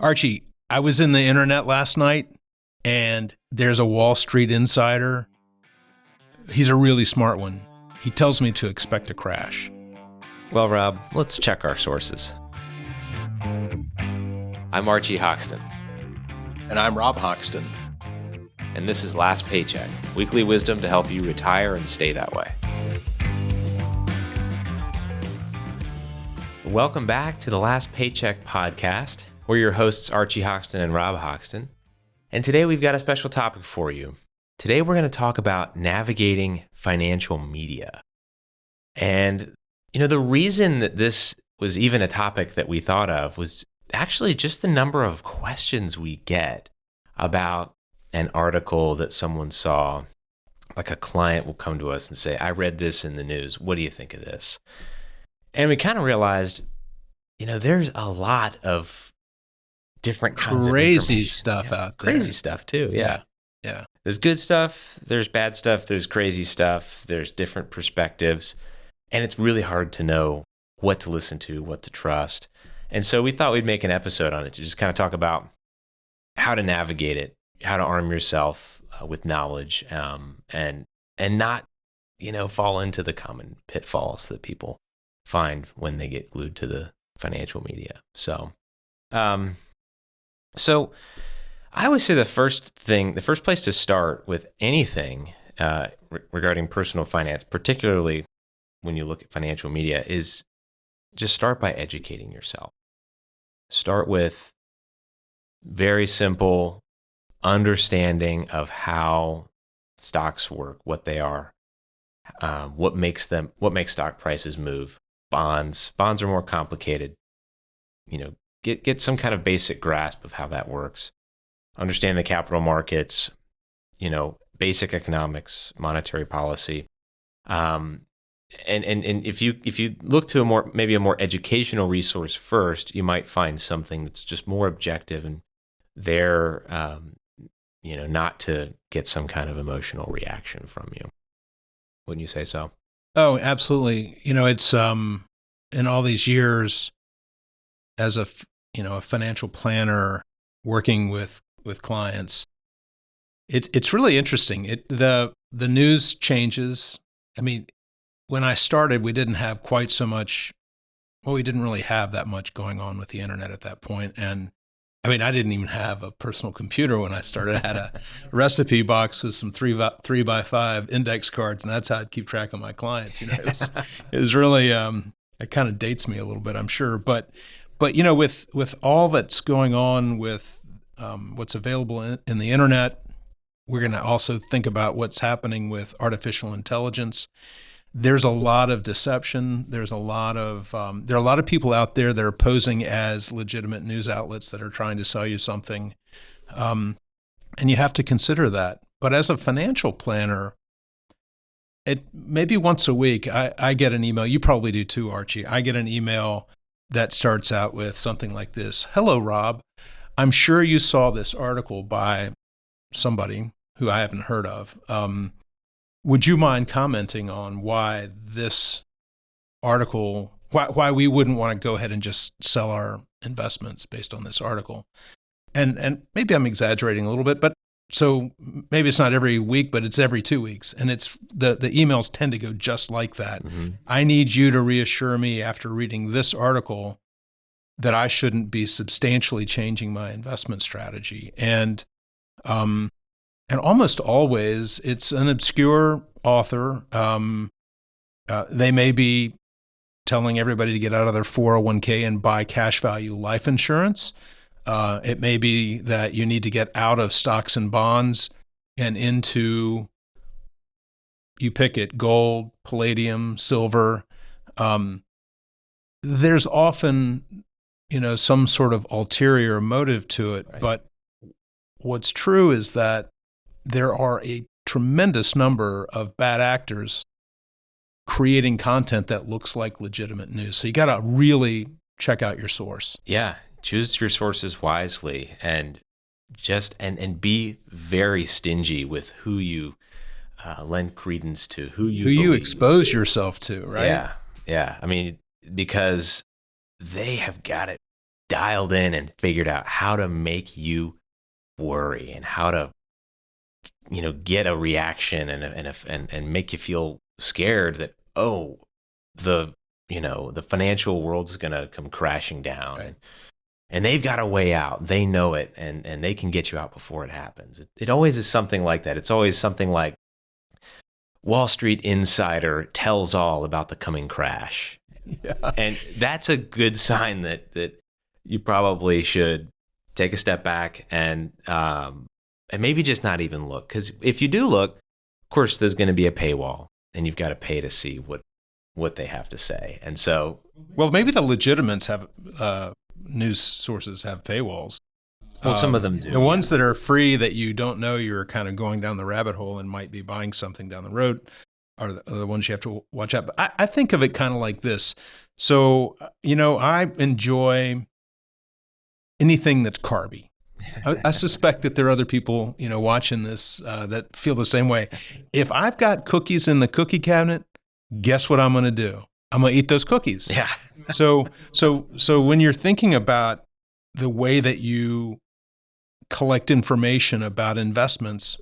Archie, I was in the internet last night and there's a Wall Street insider. He's a really smart one. He tells me to expect a crash. Well, Rob, let's check our sources. I'm Archie Hoxton. And I'm Rob Hoxton. And this is Last Paycheck, weekly wisdom to help you retire and stay that way. Welcome back to the Last Paycheck Podcast. We're your hosts, Archie Hoxton and Rob Hoxton. And today we've got a special topic for you. Today we're going to talk about navigating financial media. And, the reason that this was even a topic that we thought of was actually just the number of questions we get about an article that someone saw. Like a client will come to us and say, I read this in the news. What do you think of this? And we kind of realized, there's a lot of different kinds of crazy stuff out there. Crazy stuff too, yeah. There's good stuff, there's bad stuff, there's crazy stuff, there's different perspectives. And it's really hard to know what to listen to, what to trust. And so we thought we'd make an episode on it to just kind of talk about how to navigate it, how to arm yourself with knowledge, and not, fall into the common pitfalls that people find when they get glued to the financial media. So I always say the first place to start with anything regarding personal finance, particularly when you look at financial media, is just start by educating yourself. Start with very simple understanding of how stocks work, what they are, what makes stock prices move. Bonds are more complicated. Get some kind of basic grasp of how that works. Understand the capital markets, basic economics, monetary policy. And if you look to maybe a more educational resource first, you might find something that's just more objective and there, not to get some kind of emotional reaction from you. Wouldn't you say so? Oh, absolutely. It's in all these years as a financial planner working with clients, it's really interesting. The news changes. I mean, when I started, we didn't have quite so much. Well, we didn't really have that much going on with the internet at that point. And I mean, I didn't even have a personal computer when I started. I had a recipe box with some 3x5 index cards, and that's how I'd keep track of my clients. It was really, it kind of dates me a little bit, I'm sure. But with all that's going on with what's available in the internet, we're going to also think about what's happening with artificial intelligence. There's a lot of deception. There are a lot of people out there that are posing as legitimate news outlets that are trying to sell you something. And you have to consider that. But as a financial planner, maybe once a week, I get an email. You probably do too, Archie. I get an email that starts out with something like this. Hello, Rob. I'm sure you saw this article by somebody who I haven't heard of. Would you mind commenting on why this article, why we wouldn't want to go ahead and just sell our investments based on this article? And maybe I'm exaggerating a little bit, but so maybe it's not every week, but it's every 2 weeks. And it's the emails tend to go just like that. Mm-hmm. I need you to reassure me after reading this article that I shouldn't be substantially changing my investment strategy. And almost always, it's an obscure author. They may be telling everybody to get out of their 401k and buy cash value life insurance. It may be that you need to get out of stocks and bonds and into, you pick it, gold, palladium, silver. There's often, some sort of ulterior motive to it. Right. But what's true is that there are a tremendous number of bad actors creating content that looks like legitimate news. So you got to really check out your source. Yeah. Choose your sources wisely and and be very stingy with who you lend credence to, who you expose yourself to, right? Yeah. I mean, because they have got it dialed in and figured out how to make you worry and how to, get a reaction and make you feel scared that, oh, the financial world's going to come crashing down. Right. And they've got a way out. They know it, and they can get you out before it happens. It always is something like that. It's always something like Wall Street Insider tells all about the coming crash. Yeah. And that's a good sign that you probably should take a step back and maybe just not even look. Because if you do look, of course, there's going to be a paywall, and you've got to pay to see what they have to say. And so, well, maybe the legitimates have news sources have paywalls. Well, some of them do. The ones that are free that you don't know you're kind of going down the rabbit hole and might be buying something down the road are the ones you have to watch out. But I think of it kind of like this. So, I enjoy anything that's carby. I suspect that there are other people, watching this that feel the same way. If I've got cookies in the cookie cabinet, guess what I'm going to do? I'm going to eat those cookies. Yeah. So when you're thinking about the way that you collect information about investments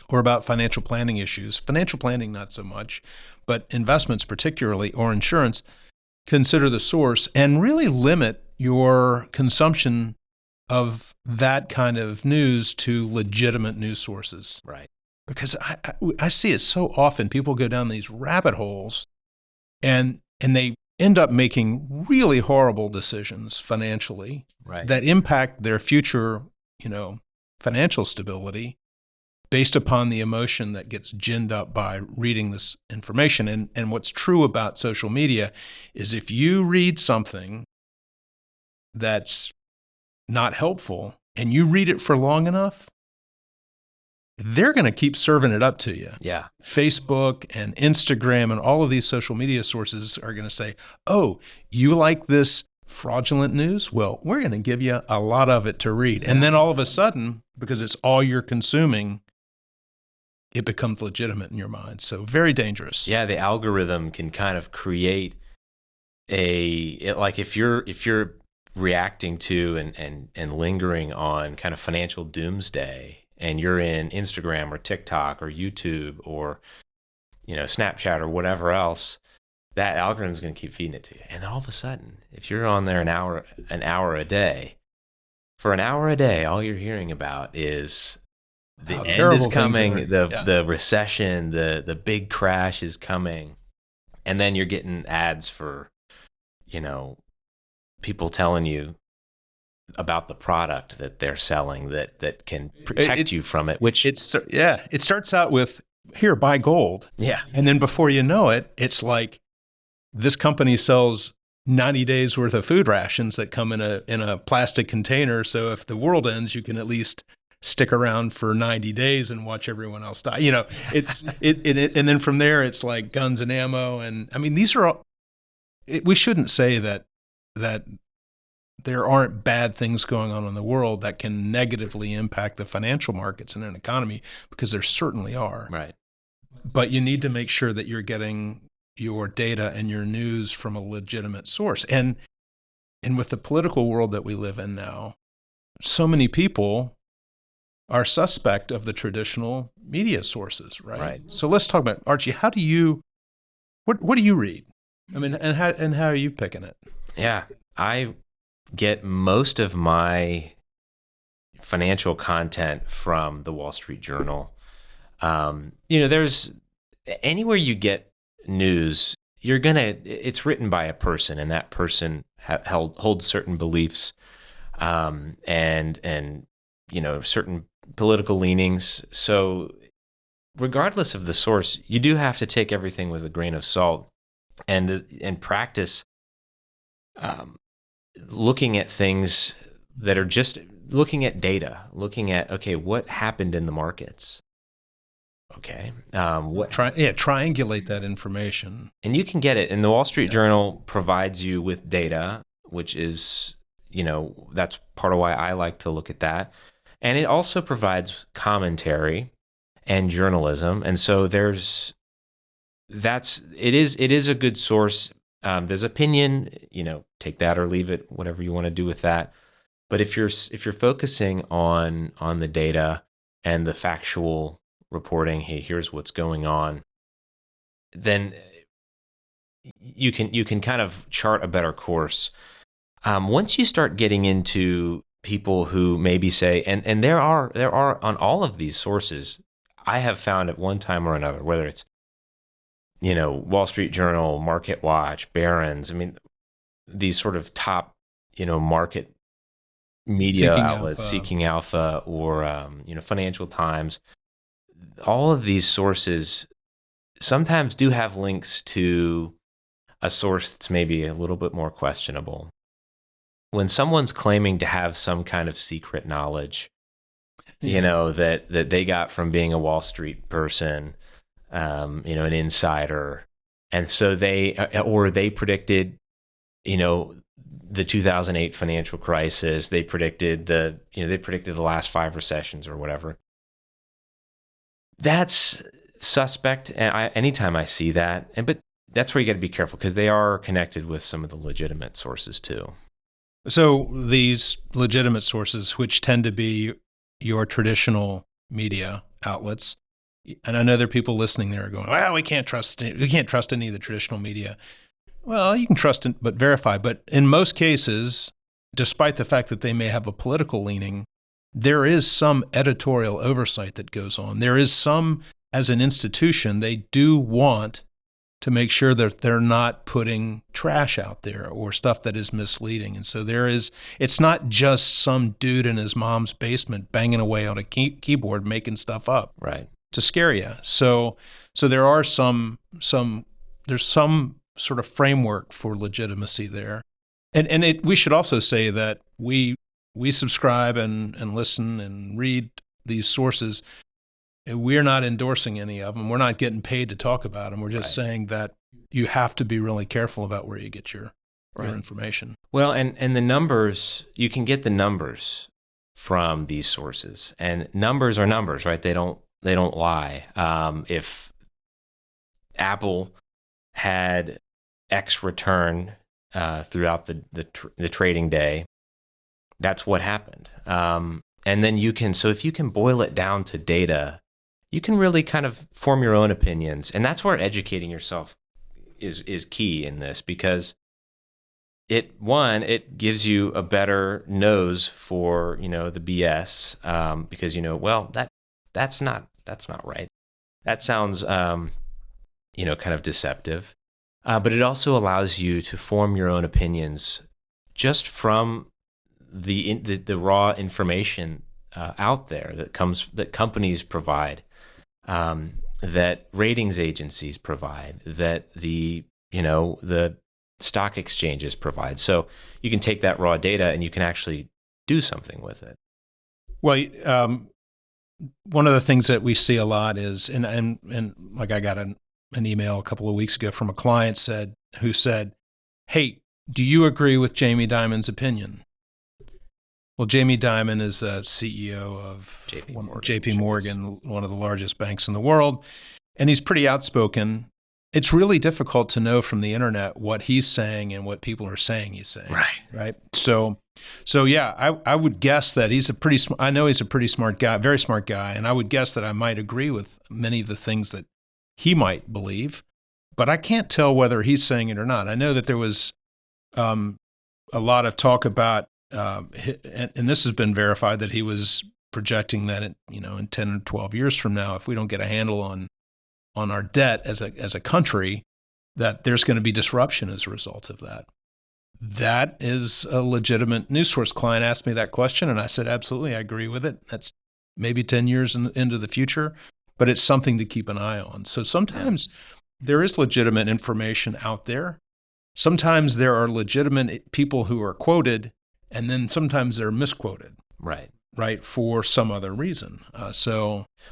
or about financial planning issues, financial planning not so much, but investments particularly, or insurance, consider the source and really limit your consumption of that kind of news to legitimate news sources. Right. Because I see it so often. People go down these rabbit holes and they end up making really horrible decisions financially that impact their future, financial stability based upon the emotion that gets ginned up by reading this information. And what's true about social media is if you read something that's not helpful and you read it for long enough, they're going to keep serving it up to you. Yeah. Facebook and Instagram and all of these social media sources are going to say, oh, you like this fraudulent news? Well, we're going to give you a lot of it to read. And then all of a sudden, because it's all you're consuming, it becomes legitimate in your mind. So very dangerous. Yeah, the algorithm can kind of create like if you're reacting to and lingering on kind of financial doomsday, and you're in Instagram or TikTok or YouTube or, Snapchat or whatever else, that algorithm is going to keep feeding it to you. And then all of a sudden, if you're on there an hour a day, for an hour a day, all you're hearing about is the end is coming, the recession, the big crash is coming. And then you're getting ads for, people telling you about the product that they're selling that can protect you from it, which it starts out with, here, buy gold. Yeah. And then before you know it, it's like this company sells 90 days worth of food rations that come in a plastic container. So if the world ends, you can at least stick around for 90 days and watch everyone else die. And then from there, it's like guns and ammo. And I mean, these are all, we shouldn't say that there aren't bad things going on in the world that can negatively impact the financial markets and an economy, because there certainly are. Right. But you need to make sure that you're getting your data and your news from a legitimate source. And with the political world that we live in now, so many people are suspect of the traditional media sources, right? Right. So let's talk about, Archie, what do you read? I mean, and how are you picking it? Yeah. I get most of my financial content from the Wall Street Journal. There's anywhere you get news, it's written by a person, and that person holds certain beliefs, and certain political leanings. So regardless of the source, you do have to take everything with a grain of salt and practice looking at things that are just looking at data, looking at, okay, what happened in the markets? Okay. Triangulate that information. And you can get it. And the Wall Street Journal provides you with data, which is, that's part of why I like to look at that. And it also provides commentary and journalism. And so it is a good source There's opinion, take that or leave it, whatever you want to do with that. But if you're focusing on the data and the factual reporting, hey, here's what's going on, then you can kind of chart a better course. Once you start getting into people who maybe say, and there are on all of these sources, I have found at one time or another, whether it's Wall Street Journal, Market Watch, Barron's, I mean, these sort of top market media outlets, Seeking Alpha, or Financial Times, all of these sources sometimes do have links to a source that's maybe a little bit more questionable. When someone's claiming to have some kind of secret knowledge, that they got from being a Wall Street person, an insider, and so they predicted, the 2008 financial crisis. They predicted the last 5 recessions or whatever. That's suspect. And anytime I see that, but that's where you got to be careful, because they are connected with some of the legitimate sources too. So these legitimate sources, which tend to be your traditional media outlets, and I know there are people listening there going, well, we can't trust any of the traditional media. Well, you can trust it, but verify. But in most cases, despite the fact that they may have a political leaning, there is some editorial oversight that goes on. There is some, as an institution, they do want to make sure that they're not putting trash out there or stuff that is misleading. And so it's not just some dude in his mom's basement banging away on a keyboard making stuff up, right, to scare you. So there are there's some sort of framework for legitimacy there. And we should also say that we subscribe and listen and read these sources. We're not endorsing any of them. We're not getting paid to talk about them. We're just saying that you have to be really careful about where you get your information. Well, and the numbers, you can get the numbers from these sources, and numbers are numbers, right? They don't lie. If Apple had X return throughout the trading day, that's what happened. And then if you can boil it down to data, you can really kind of form your own opinions. And that's where educating yourself is key in this, because it gives you a better nose for, the BS, because, that's not right. That sounds, kind of deceptive. But it also allows you to form your own opinions just from the raw information out there that companies provide, that ratings agencies provide, that the stock exchanges provide. So you can take that raw data and you can actually do something with it. Well, one of the things that we see a lot is, and like I got an email a couple of weeks ago from a client who said, hey, do you agree with Jamie Dimon's opinion? Well, Jamie Dimon is a CEO of JP Morgan, one of the largest banks in the world, and he's pretty outspoken. It's really difficult to know from the internet what he's saying and what people are saying he's saying. Right. So yeah, I would guess that I know he's a pretty smart guy, very smart guy, and I would guess that I might agree with many of the things that he might believe, but I can't tell whether he's saying it or not. I know that there was a lot of talk about, and this has been verified, that he was projecting that in 10 or 12 years from now, if we don't get a handle on our debt as a country, that there's going to be disruption as a result of that. That is a legitimate news source. Client asked me that question, and I said, absolutely, I agree with it. That's maybe 10 years into the future, but it's something to keep an eye on. So sometimes there is legitimate information out there. Sometimes there are legitimate people who are quoted, and then sometimes they're misquoted. Right, for some other reason.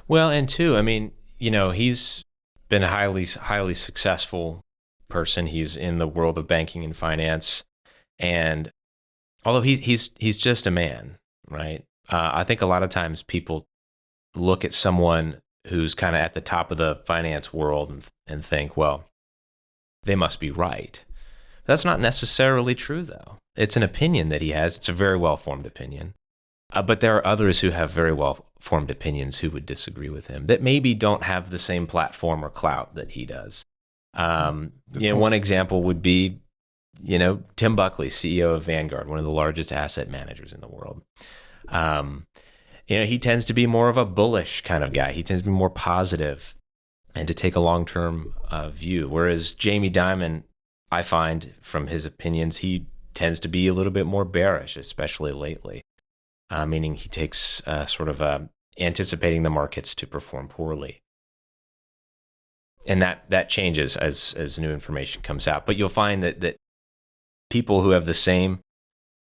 Well, and two, I mean, he's been a highly successful person. He's in the world of banking and finance, and although he's just a man, right? I think a lot of times people look at someone who's kind of at the top of the finance world and think, well, they must be right. That's not necessarily true, though. It's an opinion that he has. It's a very well-formed opinion. But there are others who have very well-formed opinions who would disagree with him, that maybe don't have the same platform or clout that he does. One example would be, Tim Buckley, CEO of Vanguard, one of the largest asset managers in the world. He tends to be more of a bullish kind of guy. He tends to be more positive and to take a long-term view. Whereas Jamie Dimon, I find from his opinions, he tends to be a little bit more bearish, especially lately. Meaning he takes sort of anticipating the markets to perform poorly. And that changes as new information comes out. But you'll find that people who have the same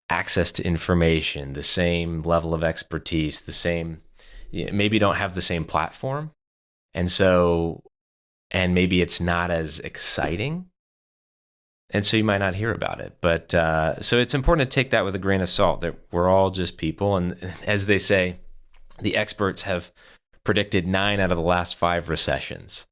access to information, the same level of expertise, maybe don't have the same platform. And maybe it's not as exciting. And so you might not hear about it. But so it's important to take that with a grain of salt, that we're all just people. And as they say, the experts have predicted 9 out of the last 5 recessions.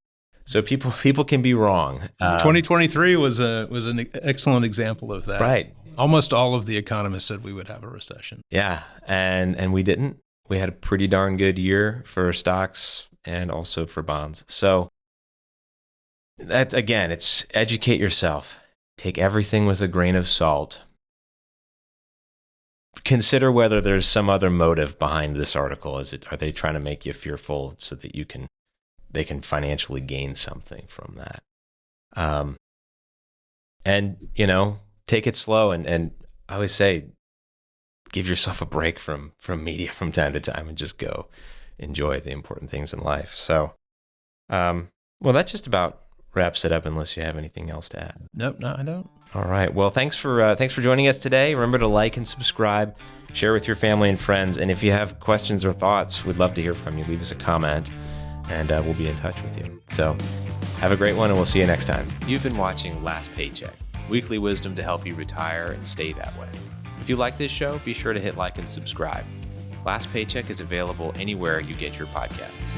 So people can be wrong. 2023 was an excellent example of that. Right. Almost all of the economists said we would have a recession. Yeah, and we didn't. We had a pretty darn good year for stocks and also for bonds. So that's, again, it's educate yourself. Take everything with a grain of salt. Consider whether there's some other motive behind this article. Are they trying to make you fearful so that they can financially gain something from that? And take it slow. And I always say, give yourself a break from media from time to time and just go enjoy the important things in life. So, well, that just about wraps it up, unless you have anything else to add. Nope, no, I don't. All right. Well, thanks for joining us today. Remember to like and subscribe, share with your family and friends. And if you have questions or thoughts, we'd love to hear from you. Leave us a comment, and we'll be in touch with you. So have a great one, and we'll see you next time. You've been watching Last Paycheck, weekly wisdom to help you retire and stay that way. If you like this show, be sure to hit like and subscribe. Last Paycheck is available anywhere you get your podcasts.